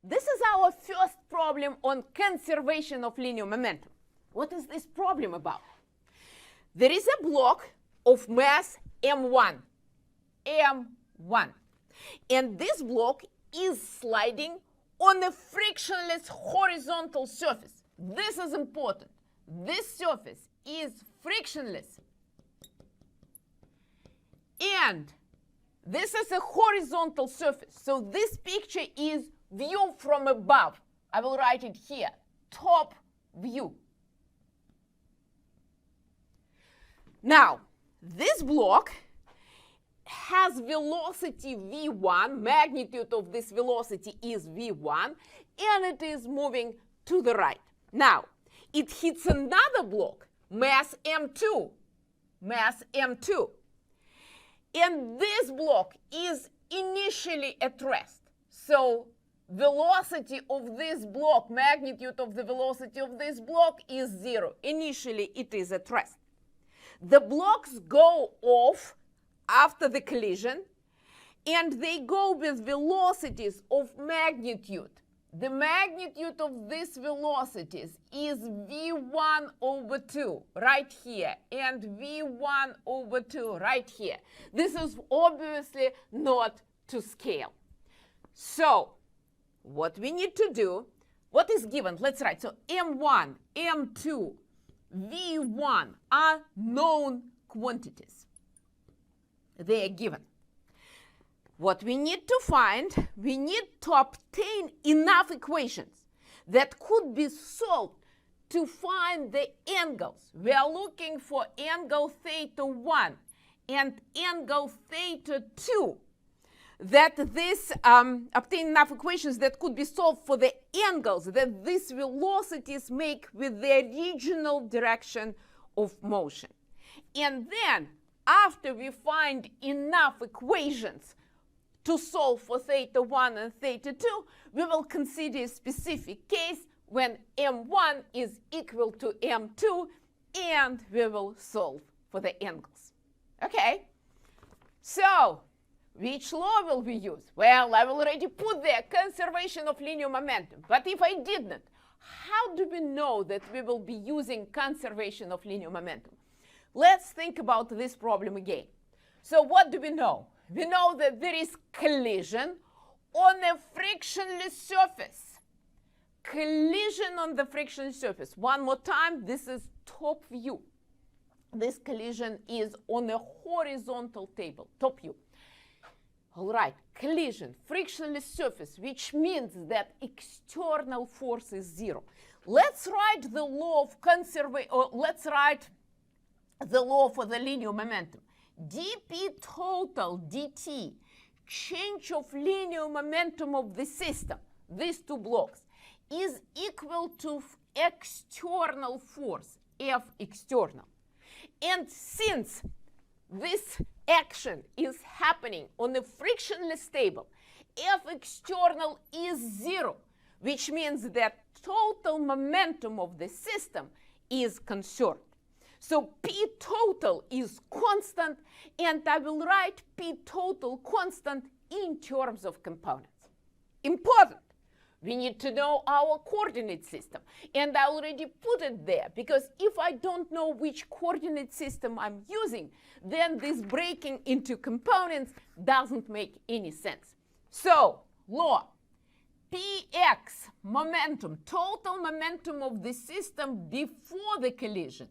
This is our first problem on conservation of linear momentum. What is this problem about? There is a block of mass m1, and this block is sliding on a frictionless horizontal surface. This is important. This surface is frictionless. And this is a horizontal surface. So this picture is view from above. I will write it here, top view. Now, this block has velocity v1, magnitude of this velocity is v1, and it is moving to the right. Now, it hits another block, mass m2, and this block is initially at rest. So velocity of this block, magnitude of the velocity of this block is 0. Initially, it is at rest. The blocks go off after the collision, and they go with velocities of magnitude. The magnitude of these velocities is v1 over 2 right here and v1 over 2 right here. This is obviously not to scale. So what we need to do, what is given? Let's write. So m1, m2, v1 are known quantities. They are given. What we need to find, we need to obtain enough equations that could be solved to find the angles. We are looking for angle theta 1 and angle theta 2. That this obtain enough equations that could be solved for the angles that these velocities make with the original direction of motion. And then, after we find enough equations to solve for theta 1 and theta 2, we will consider a specific case when m1 is equal to m2, and we will solve for the angles. Okay? So, which law will we use? Well, I've already put there conservation of linear momentum. But if I didn't, how do we know that we will be using conservation of linear momentum? Let's think about this problem again. So what do we know? We know that there is collision on a frictionless surface. Collision on the frictionless surface. One more time, this is top view. This collision is on a horizontal table, top view. All right, collision, frictionless surface, which means that external force is 0. Let's write the law of conservation, or let's write the law for the linear momentum. dp total dt, change of linear momentum of the system, these two blocks, is equal to external force, F external. And since this action is happening on a frictionless table, F external is 0, which means that total momentum of the system is conserved. So P total is constant, and I will write P total constant in terms of components. Important. We need to know our coordinate system, and I already put it there, because if I don't know which coordinate system I'm using, then this breaking into components doesn't make any sense. So, law, Px momentum, total momentum of the system before the collision,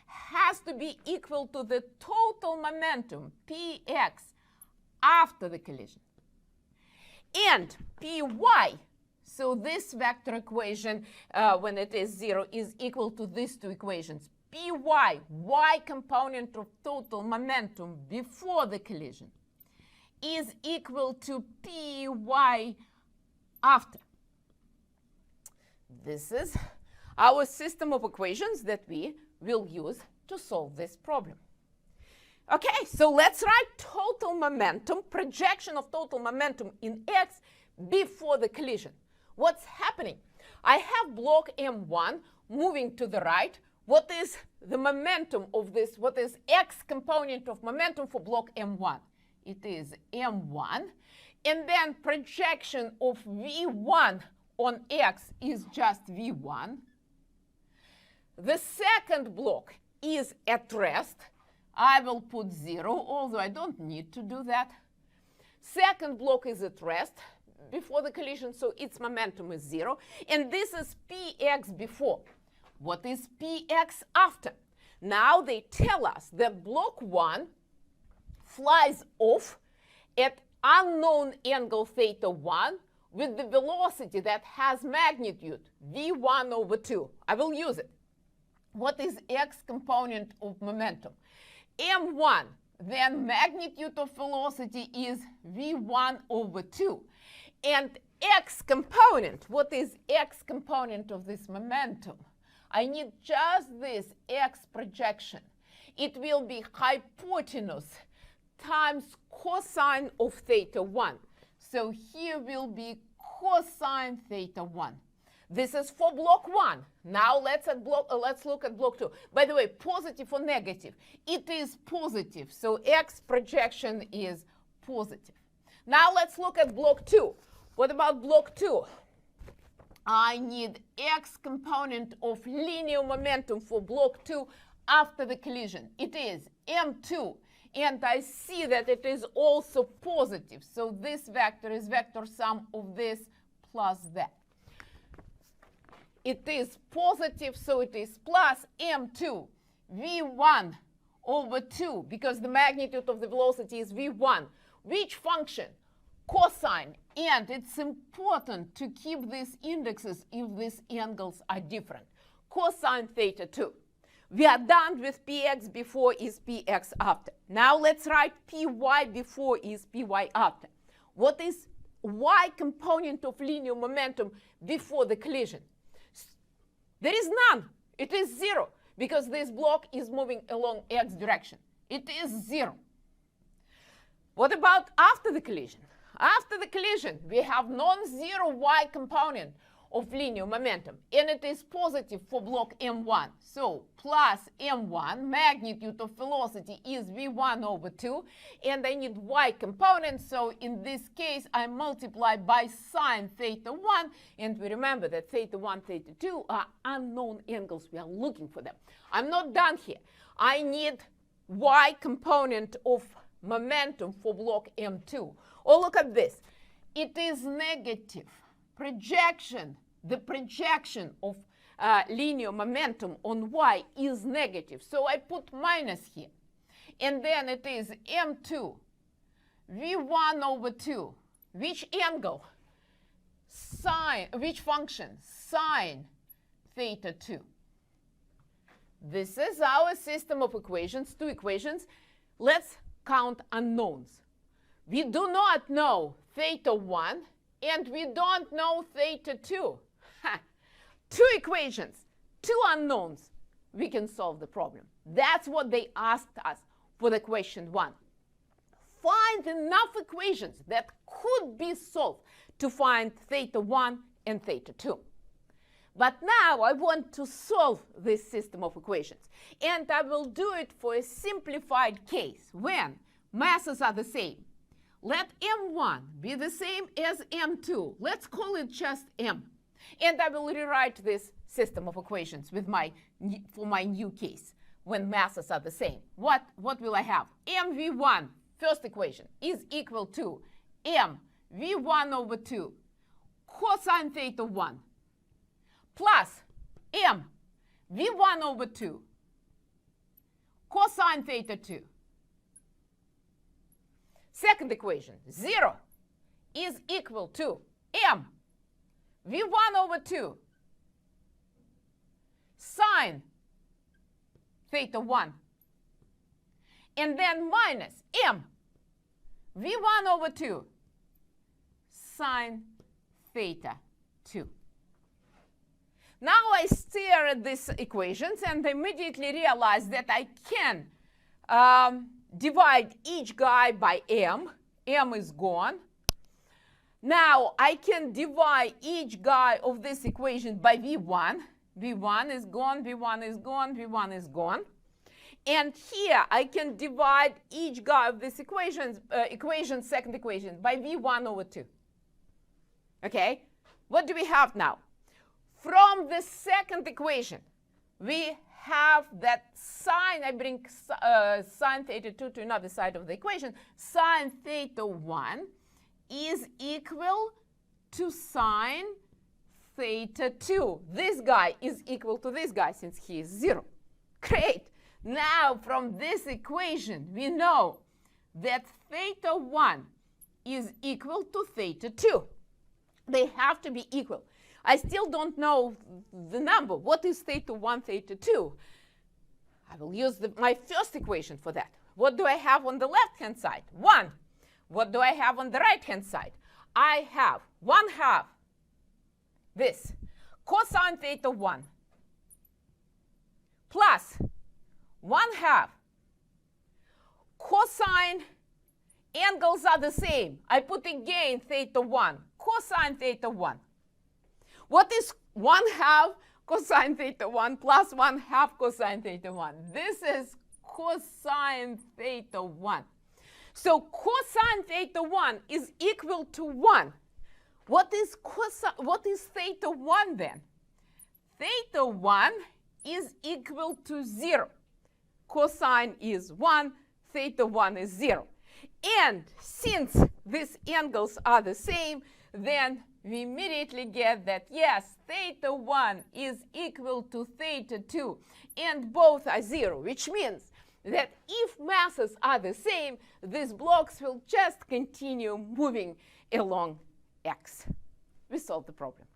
has to be equal to the total momentum, Px, after the collision. And Py, so this vector equation, when it is 0, is equal to these two equations. Py, y component of total momentum before the collision, is equal to Py after. This is our system of equations that we will use to solve this problem. Okay, so let's write total momentum, projection of total momentum in x before the collision. What's happening? I have block m1 moving to the right. What is the momentum of this? What is x component of momentum for block m1? It is m1. And then projection of V1 on X is just V1. The second block is at rest. I will put 0, although I don't need to do that. Second block is at rest before the collision, so its momentum is 0. And this is Px before. What is Px after? Now they tell us that block 1 flies off at unknown angle theta 1 with the velocity that has magnitude v1 over 2. I will use it. What is x component of momentum? m1, then magnitude of velocity is v1 over 2. And x component, what is x component of this momentum? I need just this x projection. It will be hypotenuse times cosine of theta 1. So here will be cosine theta 1. This is for block 1. Now let's look at block 2. By the way, positive or negative? It is positive, so x projection is positive. Now let's look at block 2. What about block 2? I need x component of linear momentum for block 2 after the collision. It is m2. And I see that it is also positive. So this vector is vector sum of this plus that. It is positive, so it is plus m2 v1 over 2, because the magnitude of the velocity is v1. Which function? Cosine. And it's important to keep these indexes if these angles are different. Cosine theta 2. We are done with px before is px after. Now let's write py before is py after. What is y component of linear momentum before the collision? There is none. It is 0, because this block is moving along x direction. It is 0. What about after the collision? After the collision, we have non-zero y component of linear momentum, and it is positive for block m1. So plus m1, magnitude of velocity is v1 over 2, and I need y component, so in this case I multiply by sine theta 1, and we remember that theta 1, theta 2 are unknown angles. We are looking for them. I'm not done here. I need y component of momentum for block m2. Oh, look at this. It is negative. Projection, the projection of linear momentum on y is negative. So I put minus here. And then it is m2 v1 over 2. Which angle? Sine, which function? Sine theta 2. This is our system of equations, two equations. Let's count unknowns. We do not know theta 1, and we don't know theta 2. Two equations, two unknowns. We can solve the problem. That's what they asked us for the question 1. Find enough equations that could be solved to find theta 1 and theta 2. But now I want to solve this system of equations. And I will do it for a simplified case when masses are the same. Let m1 be the same as m2. Let's call it just m. And I will rewrite this system of equations with for my new case when masses are the same. What will I have? mv1, first equation, is equal to m v1 over 2 cosine theta 1 plus m v1 over 2 cosine theta 2. Second equation, 0 is equal to m v1 over 2 sine theta 1. And then minus m v1 over 2 sine theta 2. Now I stare at these equations and immediately realize that I can divide each guy by m. M is gone. Now I can divide each guy of this equation by v1. v1 is gone, v1 is gone, v1 is gone. And here I can divide each guy of these equations, second equation, by v1 over 2. Okay? What do we have now? From the second equation, we have that sine, I bring sine theta 2 to another side of the equation, sine theta 1 is equal to sine theta 2. This guy is equal to this guy since he is 0. Great. Now, from this equation, we know that theta 1 is equal to theta 2. They have to be equal. I still don't know the number. What is theta 1, theta 2? I will use my first equation for that. What do I have on the left-hand side? 1. What do I have on the right-hand side? I have 1/2 this cosine theta 1 plus 1/2 cosine, angles are the same. I put again theta 1, cosine theta 1. What is 1/2 cosine theta 1 plus 1/2 cosine theta 1? This is cosine theta 1. So cosine theta 1 is equal to 1. What is theta 1 then? Theta 1 is equal to 0. Cosine is 1, theta 1 is 0. And since these angles are the same, then we immediately get that, yes, theta 1 is equal to theta 2, and both are 0, which means that if masses are the same, these blocks will just continue moving along x. We solved the problem.